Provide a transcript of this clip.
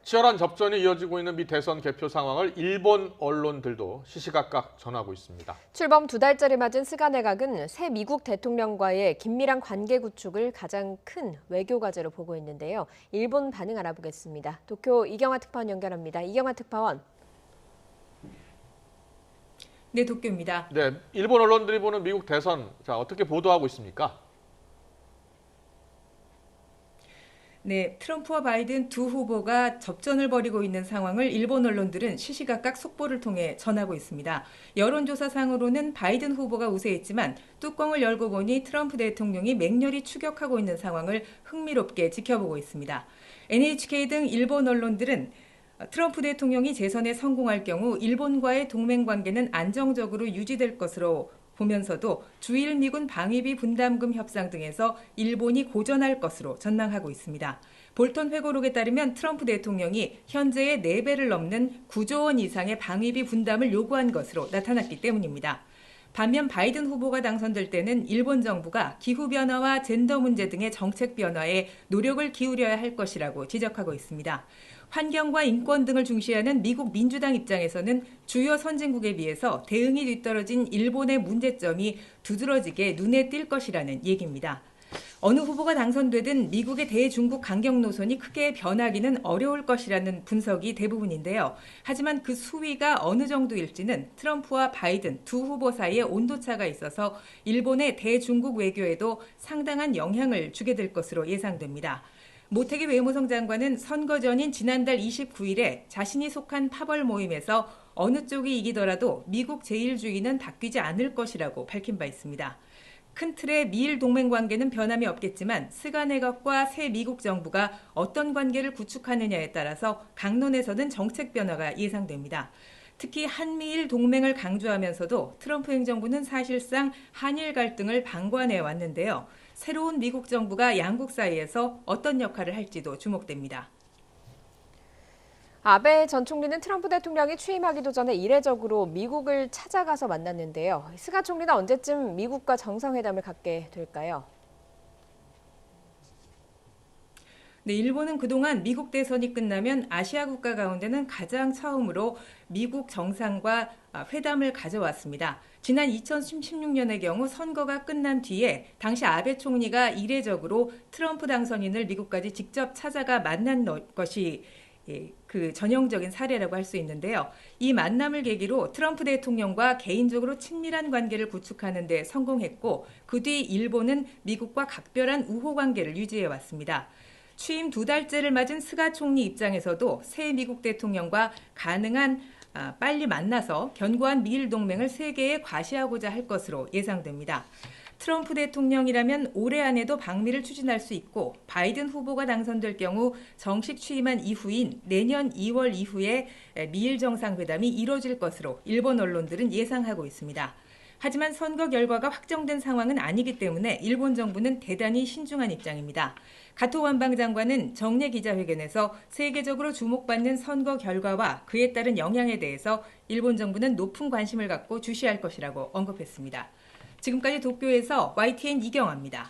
치열한 접전이 이어지고 있는 미 대선 개표 상황을 일본 언론들도 시시각각 전하고 있습니다. 출범 2달째를 맞은 스가 내각은 새 미국 대통령과의 긴밀한 관계 구축을 가장 큰 외교 과제로 보고 있는데요. 일본 반응 알아보겠습니다. 도쿄 이경화 특파원 연결합니다. 이경화 특파원. 네, 도쿄입니다. 네, 일본 언론들이 보는 미국 대선, 어떻게 보도하고 있습니까? 네, 트럼프와 바이든 두 후보가 접전을 벌이고 있는 상황을 일본 언론들은 시시각각 속보를 통해 전하고 있습니다. 여론조사상으로는 바이든 후보가 우세했지만 뚜껑을 열고 보니 트럼프 대통령이 맹렬히 추격하고 있는 상황을 흥미롭게 지켜보고 있습니다. NHK 등 일본 언론들은 트럼프 대통령이 재선에 성공할 경우 일본과의 동맹 관계는 안정적으로 유지될 것으로 보면서도 주일 미군 방위비 분담금 협상 등에서 일본이 고전할 것으로 전망하고 있습니다. 볼턴 회고록에 따르면 트럼프 대통령이 현재의 4배를 넘는 9조 원 이상의 방위비 분담을 요구한 것으로 나타났기 때문입니다. 반면 바이든 후보가 당선될 때는 일본 정부가 기후변화와 젠더 문제 등의 정책 변화에 노력을 기울여야 할 것이라고 지적하고 있습니다. 환경과 인권 등을 중시하는 미국 민주당 입장에서는 주요 선진국에 비해서 대응이 뒤떨어진 일본의 문제점이 두드러지게 눈에 띌 것이라는 얘기입니다. 어느 후보가 당선되든 미국의 대중국 강경 노선이 크게 변하기는 어려울 것이라는 분석이 대부분인데요. 하지만 그 수위가 어느 정도일지는 트럼프와 바이든 두 후보 사이에 온도차가 있어서 일본의 대중국 외교에도 상당한 영향을 주게 될 것으로 예상됩니다. 모태기 외무성 장관은 선거 전인 지난달 29일에 자신이 속한 파벌 모임에서 어느 쪽이 이기더라도 미국 제일주의는 바뀌지 않을 것이라고 밝힌 바 있습니다. 큰 틀의 미일 동맹 관계는 변함이 없겠지만 스가 내각과 새 미국 정부가 어떤 관계를 구축하느냐에 따라서 강론에서는 정책 변화가 예상됩니다. 특히 한미일 동맹을 강조하면서도 트럼프 행정부는 사실상 한일 갈등을 방관해 왔는데요. 새로운 미국 정부가 양국 사이에서 어떤 역할을 할지도 주목됩니다. 아베 전 총리는 트럼프 대통령이 취임하기도 전에 이례적으로 미국을 찾아가서 만났는데요. 스가 총리는 언제쯤 미국과 정상회담을 갖게 될까요? 네, 일본은 그동안 미국 대선이 끝나면 아시아 국가 가운데는 가장 처음으로 미국 정상과 회담을 가져왔습니다. 지난 2016년의 경우 선거가 끝난 뒤에 당시 아베 총리가 이례적으로 트럼프 당선인을 미국까지 직접 찾아가 만난 것이 그 전형적인 사례라고 할 수 있는데요. 이 만남을 계기로 트럼프 대통령과 개인적으로 친밀한 관계를 구축하는 데 성공했고 그 뒤 일본은 미국과 각별한 우호 관계를 유지해 왔습니다. 취임 2달째를 맞은 스가 총리 입장에서도 새 미국 대통령과 가능한 빨리 만나서 견고한 미일 동맹을 세계에 과시하고자 할 것으로 예상됩니다. 트럼프 대통령이라면 올해 안에도 방미를 추진할 수 있고 바이든 후보가 당선될 경우 정식 취임한 이후인 내년 2월 이후에 미일 정상회담이 이뤄질 것으로 일본 언론들은 예상하고 있습니다. 하지만 선거 결과가 확정된 상황은 아니기 때문에 일본 정부는 대단히 신중한 입장입니다. 가토 관방장관은 정례 기자회견에서 세계적으로 주목받는 선거 결과와 그에 따른 영향에 대해서 일본 정부는 높은 관심을 갖고 주시할 것이라고 언급했습니다. 지금까지 도쿄에서 YTN 이경화입니다.